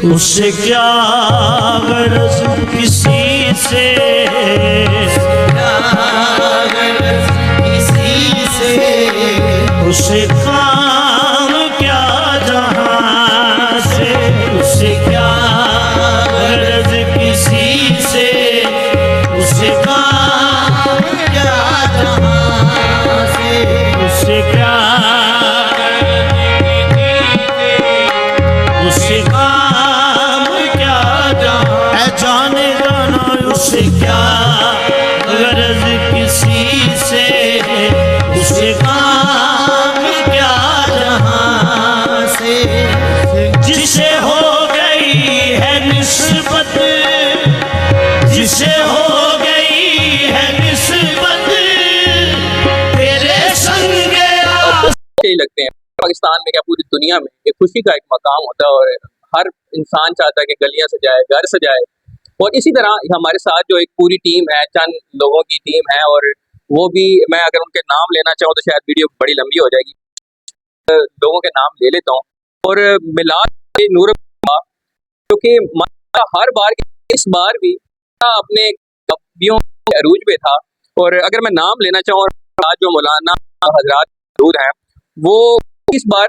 اسے کیا غرض کسی سے، اسے کام کیا جہاں سے، اسے کیا غرض کسی سے، اسے کام کیا جہاں سے، اسے کیا اسے کام کیا جہاں، اے جانے جانا اسے کیا غرض کسی سے، اسے کام کیا جہاں سے، جسے ہو گئی ہے نسبت، جسے ہو گئی ہے نسبت تیرے سنگ یہی لگتے ہیں پاکستان میں کیا پوری دنیا میں ایک خوشی کا ایک مقام ہوتا ہے، اور ہر انسان چاہتا ہے کہ گلیاں سجائے، گھر سجائے، اور اسی طرح ہمارے ساتھ جو ایک پوری ٹیم ہے، چند لوگوں کی ٹیم ہے، اور وہ بھی میں اگر ان کے نام لینا چاہوں تو شاید ویڈیو بڑی لمبی ہو جائے گی، لوگوں کے نام لے لیتا ہوں۔ اور میلاد نور کیونکہ ہر بار اس بار بھی اپنے کبیوں کے عروج پہ تھا، اور اگر میں نام لینا چاہوں اور جو مولانا حضرات موجود ہیں وہ اس بار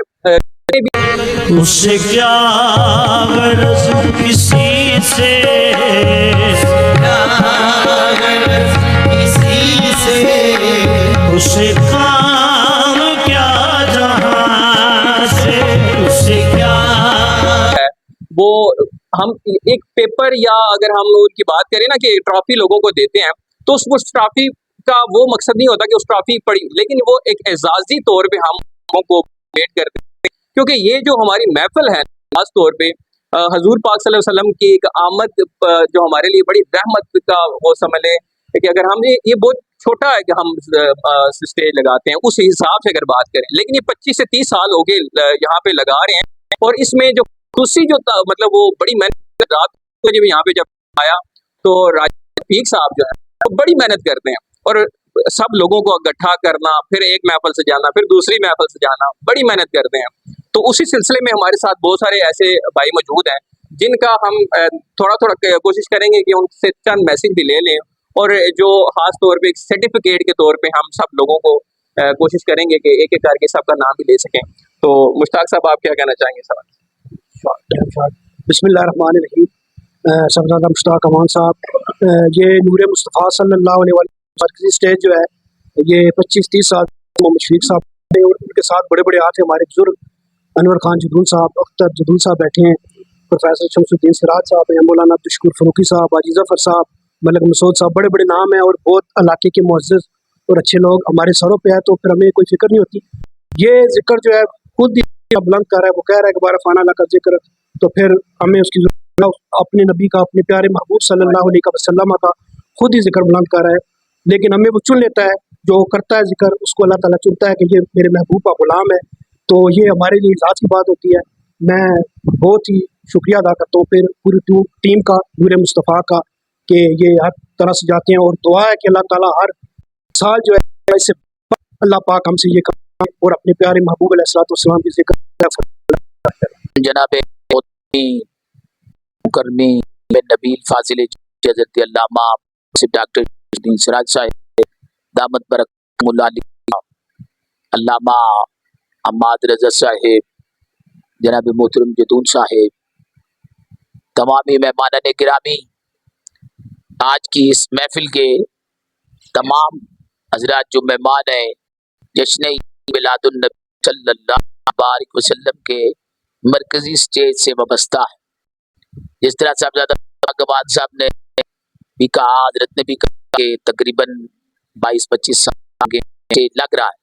اسے کیا غرض کسی سے، اسے کام کیا جہاں سے، اسے کیا وہ ہم ایک پیپر یا اگر ہم ان کی بات کریں نا کہ ٹرافی لوگوں کو دیتے ہیں تو اس ٹرافی کا وہ مقصد نہیں ہوتا کہ اس ٹرافی پڑی، لیکن وہ ایک اعزازی طور پہ ہم کو لیٹ کرتے ہیں، کیونکہ یہ جو ہماری محفل ہے خاص طور پہ حضور پاک صلی اللہ علیہ وسلم کی ایک آمد جو ہمارے لیے بڑی رحمت کا وہ سمجھ لیں کہ اگر ہم یہ بہت چھوٹا ہے کہ ہم اسٹیج لگاتے ہیں اس حساب سے اگر بات کریں، لیکن یہ 25 سے 30 سال ہو گئے یہاں پہ لگا رہے ہیں، اور اس میں جو خوشی جو مطلب وہ بڑی محنت رات کو جب یہاں پہ جب آیا تو راجد پیک صاحب جو ہے وہ بڑی محنت کرتے ہیں، اور سب لوگوں کو اکٹھا کرنا، پھر ایک محفل سے جانا، پھر دوسری محفل سے جانا، بڑی محنت کرتے ہیں۔ تو اسی سلسلے میں ہمارے ساتھ بہت سارے ایسے بھائی موجود ہیں جن کا ہم تھوڑا کوشش کریں گے کہ ان سے چند میسج بھی لے لیں، اور جو خاص طور پہ ایک سرٹیفکیٹ کے طور پہ ہم سب لوگوں کو کوشش کریں گے کہ ایک ایک کر کے سب کا نام بھی لے سکیں۔ تو مشتاق صاحب آپ کیا کہنا چاہیں گے سوال؟ بسم اللہ الرحمن الرحیم۔ صاحبزادہ مشتاق امان صاحب، یہ نور مصطفیٰ صلی اللہ علیہ وسلم مرکزی اسٹیج جو ہے یہ 25-30 سال محمد شفیق صاحب ہیں، اور ان کے ساتھ بڑے بڑے ہاتھ ہمارے بزرگ انور خان جدون صاحب، اختر جدون صاحب بیٹھے ہیں، پروفیسر شمس الدین سراج صاحب ہیں، مولانا عبدالشکور فروقی صاحب، حاجی ظفر صاحب، ملک مسعود صاحب، بڑے بڑے نام ہیں اور بہت علاقے کے معزز اور اچھے لوگ ہمارے سروں پہ ہے، تو پھر ہمیں کوئی فکر نہیں ہوتی۔ یہ ذکر جو ہے خود ہی بلند کر رہا ہے، وہ کہہ رہا ہے کہ بارہ فانا اللہ کا ذکر، تو پھر ہمیں اس کی ضرورت اپنے نبی کا، اپنے پیارے محبوب صلی اللہ علیہ وسلم کا خود ہی ذکر بلند کر رہا ہے، لیکن ہمیں وہ چن لیتا ہے، جو کرتا ہے ذکر اس کو اللہ تعالیٰ چنتا ہے کہ یہ میرے محبوب کا غلام ہے، تو یہ ہمارے لیے اعزاز کی بات ہوتی ہے۔ میں بہت ہی شکریہ ادا کرتا ہوں پھر پوری ٹیم کا، نور مصطفیٰ کا، کہ یہ ہر طرح سے جاتے ہیں، اور دعا ہے کہ اللہ تعالیٰ ہر سال جو ہے اس سے اللہ پاک ہم سے یہ کریں اور اپنے پیارے محبوب علیہ السلام کی ذکر جناب مکرمی نبیل فاضل حضرت علامہ ڈاکٹر الدین سراج صاحب دامت برکاتہ اللہ، علامہ حماد رضا صاحب، جناب محترم جدون صاحب، تمامی مہمانان گرامی، آج کی اس محفل کے تمام حضرات جو مہمان ہیں، جشن میلاد النبی صلی اللہ علیہ وسلم کے مرکزی سٹیج سے وابستہ ہے۔ جس طرح صاحبزادہ گواد صاحب نے بھی کہا، حضرت نے بھی کہا کہ تقریباً 22-25 سال کے لگ رہا ہے،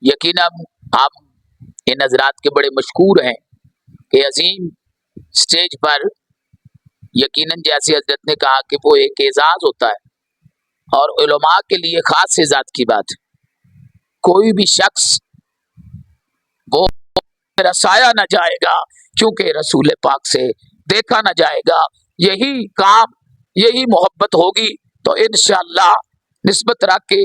یقیناً ہم ان حضرات کے بڑے مشکور ہیں کہ عظیم سٹیج پر یقیناً جیسے حضرت نے کہا کہ وہ ایک اعزاز ہوتا ہے، اور علماء کے لیے خاص اعزاز کی بات ہے، کوئی بھی شخص وہ رسایا نہ جائے گا کیونکہ رسول پاک سے دیکھا نہ جائے گا، یہی کام، یہی محبت ہوگی تو انشاءاللہ نسبت رکھ کے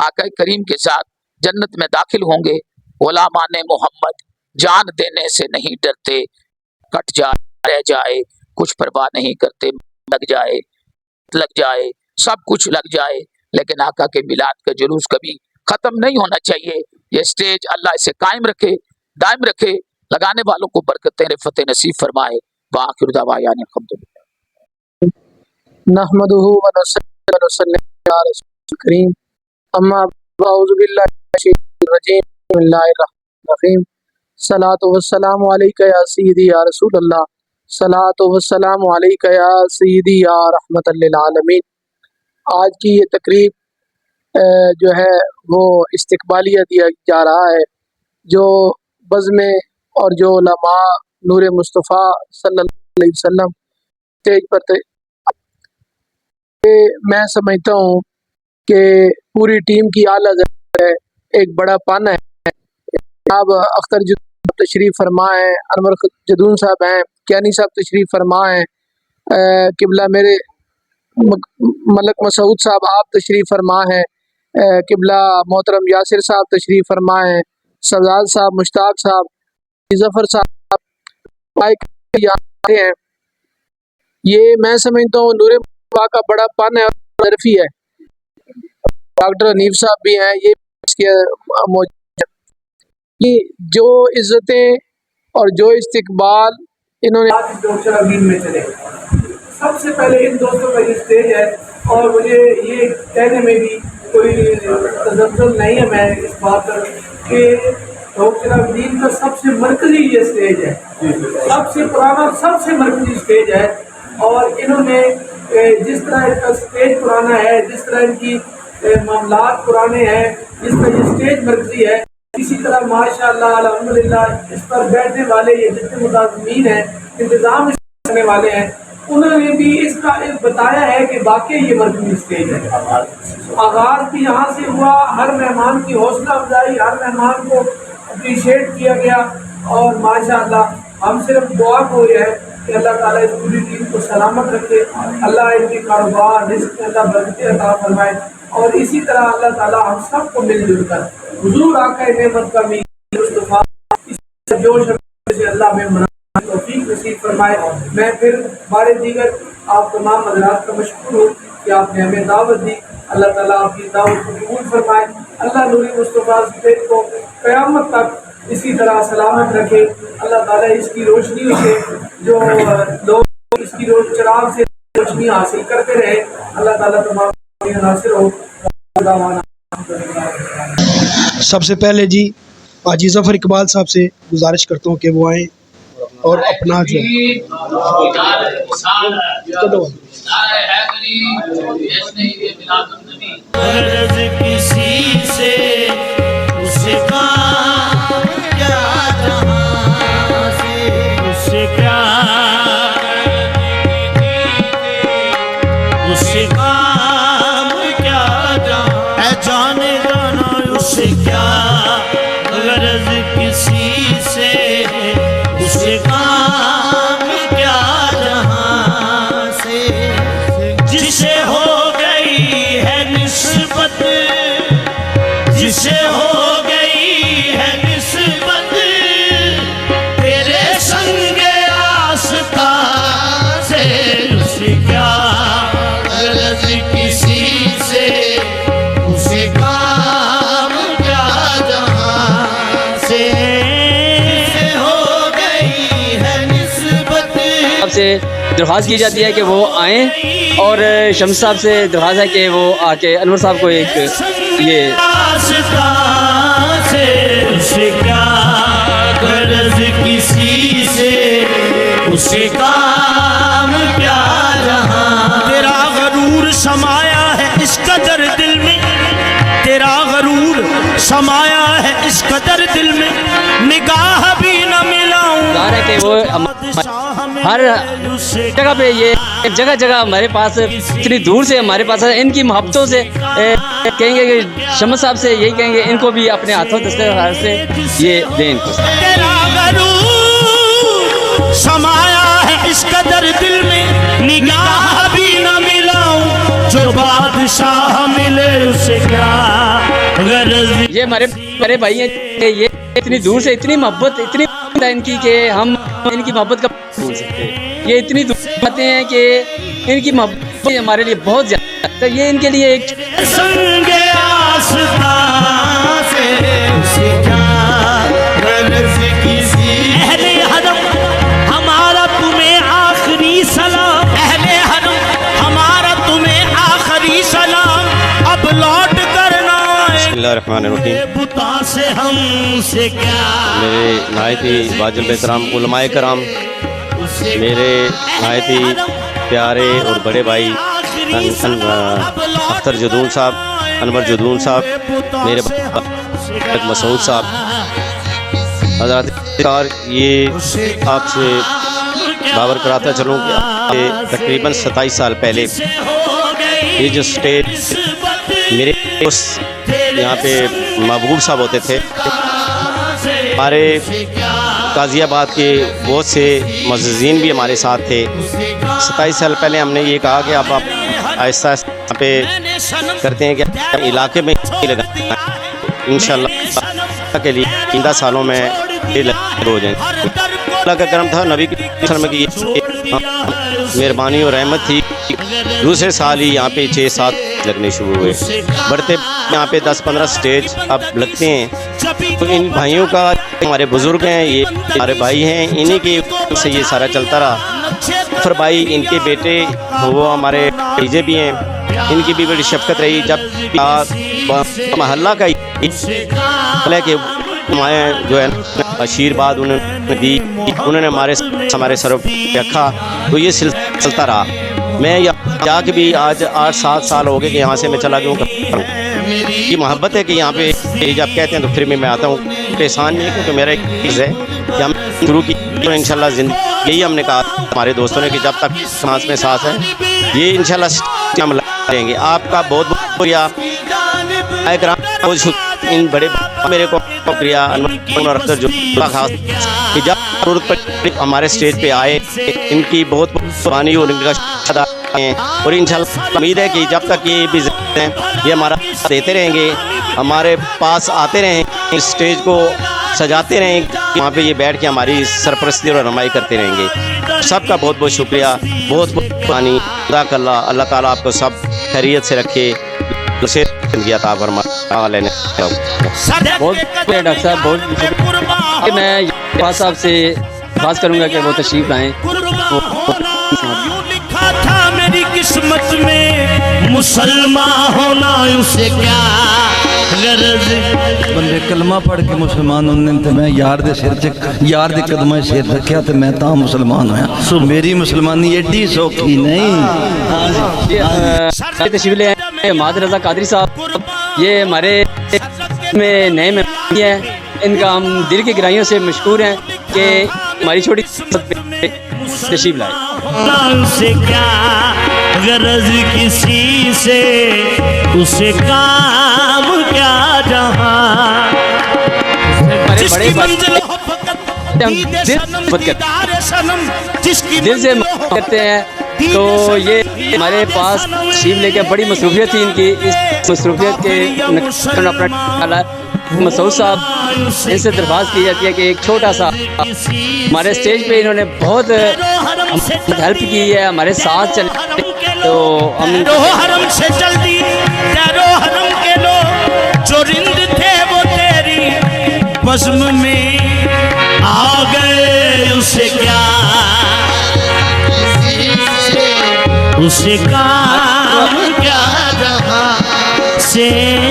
آقا کریم کے ساتھ جنت میں داخل ہوں گے۔ غلامان محمد جان دینے سے نہیں ڈرتے، کٹ جائے رہ جائے، کچھ پرواہ نہیں کرتے، لگ جائے سب کچھ لگ جائے، لیکن آقا کے میلاد کا جلوس کبھی ختم نہیں ہونا چاہیے۔ یہ سٹیج اللہ اسے قائم رکھے، دائم رکھے، لگانے والوں کو برکتیں رفعت نصیب فرمائے۔ وآخر دعوانا الحمدللہ۔ نحمدہ ونصلی ونسلم علی رسول الکریم، اما اعوذ باللہ من الشیطان الرجیم، بسم اللہ الرحمن الرحیم، صلاۃ والسلام علیک یا سیدی یا رسول اللہ، صلاۃ والسلام علیک یا سیدی یا رحمت للعالمین۔ آج کی یہ تقریب جو ہے وہ استقبالیہ دیا جا رہا ہے، جو بزم اور جو علماء نور مصطفیٰ صلی اللہ علیہ وسلم اسٹیج پر میں سمجھتا ہوں کہ پوری ٹیم کی اعلیٰ حضرت ہے، ایک بڑا پن ہے۔ جناب اختر جدون تشریف فرما ہیں، انور جدون صاحب ہیں، کیانی صاحب تشریف فرما ہیں، قبلہ میرے ملک مسعود صاحب آپ تشریف فرما ہیں، قبلہ محترم یاسر صاحب تشریف فرما ہیں، سردار صاحب، مشتاق صاحب، ظفر صاحب یہاں ہیں۔ یہ میں سمجھتا ہوں نور مصطفیٰ کا بڑا پن ہے اور ظرفی ہے۔ ڈاکٹر حنیف صاحب بھی ہیں، یہ اس کے موجود ہیں۔ یہ جو عزتیں اور جو استقبال انہوں نے ڈاکٹر امین میں چلے، سب سے پہلے ان دوستوں کا یہ اسٹیج ہے، اور مجھے یہ کہنے میں بھی کوئی تذبذب نہیں ہے میں اس بات پر کہ ڈاکٹر امین کا سب سے مرکزی یہ اسٹیج ہے، سب سے پرانا، سب سے مرکزی اسٹیج ہے، اور انہوں نے جس طرح ان کا اسٹیج پرانا ہے، جس طرح ان کی معاملات پرانے ہیں، جس طرح یہ اسٹیج مرکزی ہے، اسی طرح ماشاءاللہ الحمدللہ اس پر بیٹھنے والے یہ جتنے ملازمین ہیں، انتظام کرنے والے ہیں، انہوں نے بھی اس کا بتایا ہے کہ واقعی یہ مرکزی اسٹیج ہے۔ آغاز بھی یہاں سے ہوا، ہر مہمان کی حوصلہ افزائی، ہر مہمان کو اپریشیٹ کیا گیا، اور ماشاءاللہ ہم صرف دعا کو یہ ہے کہ اللہ تعالیٰ اس پوری ٹیم کو سلامت رکھے، اللہ ان کے کاروبار رزق میں اللہ برکتیں عطا فرمائے، اور اسی طرح اللہ تعالیٰ ہم سب کو مل جل کر حضور آقا نعمت کا میلاد مصطفیٰ اس جوش سے اللہ میں منانے کی توفیق نصیب فرمائے۔ میں پھر بارے دیگر آپ تمام حضرات کا مشکور ہوں کہ آپ نے ہمیں دعوت دی، اللہ تعالیٰ آپ کی دعوت کو قبول فرمائے، اللہ نوری مصطفیٰ اسٹیج کو قیامت تک اسی طرح سلامت رکھے، اللہ تعالیٰ اس کی روشنی سے جو لوگ اس کی چراغ سے روشنی حاصل کرتے رہے، اللہ تعالیٰ تمام ناصر ہو۔ سب سے پہلے جی حاجی ظفر اقبال صاحب سے گزارش کرتا ہوں کہ وہ آئیں اور اپنا جو غرض کسی سے اس کا کیا جہاں سے اس کیا اس کام کیا جہاں اے جانے جانا اس کیا غرض کسی سے اس کام کیا جہاں سے جسے ہو گئی ہے نسبت، جسے ہو گئی ہے نسبت تیرے سنگ آستہ سے اس کیا غرض کسی سے اس کام کیا جہاں سے جسے ہو گئی ہے نسبت۔ آپ سے درخواست کی جاتی ہے کہ وہ آئیں، اور شمس صاحب سے درخواست ہے کہ وہ آ کے انور صاحب کو ایک یہ آستہ سے اس کیا غرض کسی سے اس کام کیا جہاں تیرا غرور سمایا ہے اس قدر دل میں، تیرا غرور سمایا ہے اس قدر دل میں نگاہ بھی نہ ملاؤں ظاہر ہے کہ وہ ہر جگہ پہ یہ جگہ جگہ ہمارے پاس اتنی دور سے ہمارے پاس ان کی محبتوں سے کہیں گے کہ شمس صاحب سے یہی کہیں گے ان کو بھی اپنے ہاتھوں دستخط سے یہ دیں ان کو۔ تیرا غرور سمایا ہے اس قدر دل میں نگاہ بھی نہ ملاؤں جو بادشاہ ملے اسے کیا غرض۔ یہ ہمارے بڑے بھائی ہیں، یہ اتنی دور سے اتنی محبت اتنی ان کی کہ ہم ان کی محبت کا بھول سکتے ہیں. یہ اتنی دور آتے ہیں کہ ان کی محبت ہمارے لیے بہت زیادہ ہے. تو یہ ان کے لیے ایک سنگ آستان سے اسے کیا غرض کسی. اہل حرم ہمارا تمہیں آخری سلام. اہل حرم ہمارا تمہیں آخری سلام. اب لوٹ کرنا بسم اللہ الرحمن الرحیم. بتا سے ہم سے کیا. میرے نہایت ہی واجب احترام علماء کرام، میرے نہایت ہی پیارے اور بڑے بھائی اختر جدون صاحب، انور جدون صاحب، میرے مسعود صاحب، حضرات کار، یہ آپ سے باور کراتا چلوں کہ تقریباً 27 سال پہلے یہ جو اسٹیج میرے یہاں پہ محبوب صاحب ہوتے تھے، ہمارے غازی آباد کے بہت سے معززین بھی ہمارے ساتھ تھے. 27 سال پہلے ہم نے یہ کہا کہ اب آپ آہستہ آہستہ یہاں پہ کرتے ہیں کہ علاقے میں لگانا ہے. انشاءاللہ کے لیے آئندہ سالوں میں یہ ہو جائیں. اللہ کا کرم تھا، نبی کی وسلم کی مہربانی اور رحمت تھی. دوسرے سال ہی یہاں پہ 6-7 لگنے شروع ہوئے. بڑھتے یہاں پہ 10-15 سٹیج اب لگتے ہیں. تو ان بھائیوں کا، ہمارے بزرگ ہیں، یہ ہمارے بھائی ہیں، انہی کی سے یہ سارا چلتا رہا. پھر بھائی ان کے بیٹے وہ ہمارے بھیجے بھی ہیں، ان کی بھی بڑی شفقت رہی. جب محلہ کا کہ جو ہے آشیرواد انہوں نے دی، انہوں نے ہمارے سر رکھا، تو یہ سلسلہ چلتا رہا. میں جا کے بھی آج 8-7 سال ہو گئے کہ یہاں سے میں چلا گیا ہوں. یہ محبت ہے کہ یہاں پہ جب کہتے ہیں تو پھر میں آتا ہوں. احسان نہیں ہے کیونکہ میرا ایک چیز ہے کہ ہم شروع کی انشاءاللہ زندگی. یہی ہم نے کہا ہمارے دوستوں نے کہ جب تک سانس میں سانس ہے یہ انشاءاللہ ہم لیں گے. آپ کا بہت بہت شکریہ. ان بڑے میرے کو شکریہ انور اختر جو خاص کہ جب ضرورت پر ہمارے اسٹیج پہ آئے، ان کی بہت قربانی اور ان کا شکریہ ہیں. اور انشاءاللہ امید ہے کہ جب تک یہ بھی زندہ ہیں یہ ہمارا دیتے رہیں گے، ہمارے پاس آتے رہیں، اسٹیج کو سجاتے رہیں، وہاں پہ یہ بیٹھ کے ہماری سرپرستی اور رہنمائی کرتے رہیں گے. سب کا بہت بہت شکریہ، بہت بہت قربانی. جزاک اللہ. اللہ تعالیٰ آپ کو سب خیریت سے رکھے، اسے زندگی عطا فرمائے. بہت ڈاکٹر صاحب، بہت شکریہ. میں فاض صاحب سے بات کروں گا کہ وہ تشریف لائیں. لکھا تھا میری قسمت میں مسلمان ہونا، اسے کیا غرض. بندے کلمہ پڑھ کے مسلمان ہونے تے میں یار دے سر چ یار دے قدماں سر رکھیا تے میں تاں مسلمان ہویا. میری مسلمانی ایڈی سوکھی نہیں. تشریف لے آئے محمد رضا قادری صاحب، یہ ہمارے میں نئے مہمان ہیں. ان کا ہم دل کی گہرائیوں سے مشکور ہیں کہ ہماری چھوٹی تشریف لائے. اسے کیا غرض کسی سے، اسے کام کیا جہاں. ہمارے بڑے دل سے کرتے ہیں. تو یہ ہمارے پاس تشریف لے کے بڑی مصروفیت تھی ان کی. اس مصروفیت کے اپنا مسعود صاحب ان سے درخواست کی جاتی ہے کہ ایک چھوٹا سا ہمارے اسٹیج پہ انہوں نے بہت ہیلپ کی ہے، ہمارے ساتھ چلے. تو ہم حرم سے جلدی حرم کے لوگ جو رند تھے وہ تیری بزم میں آ گئے. اسے کیا اسے کام کیا جہاں سے.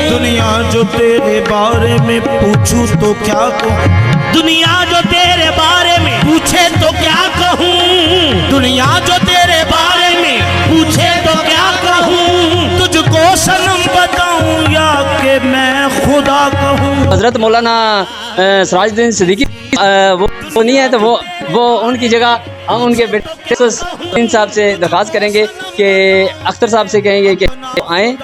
دنیا جو تیرے بارے میں پوچھوں تو کیا کہوں، دنیا جو تیرے بارے میں پوچھے تو کیا کہوں، دنیا جو تیرے بارے میں پوچھے تو کیا کہوں. تجھ کو صنم بتاؤں یا کہ میں خدا کہوں. حضرت مولانا سراج الدین صدیقی وہ نہیں ہے، تو وہ ان کی جگہ ہم ان کے بیٹے صاحب سے درخواست کریں گے کہ اختر صاحب سے کہیں گے کہ آئیں.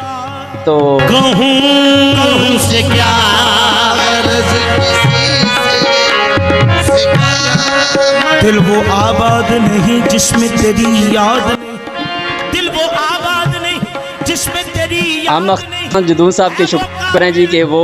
تو کہوں سے کیا دل وہ آباد نہیں جس میں تیری یاد نہیں، دل وہ آباد نہیں جس میں تیری یاد ہم نہیں. جدون صاحب کے شکر ہیں جی کہ وہ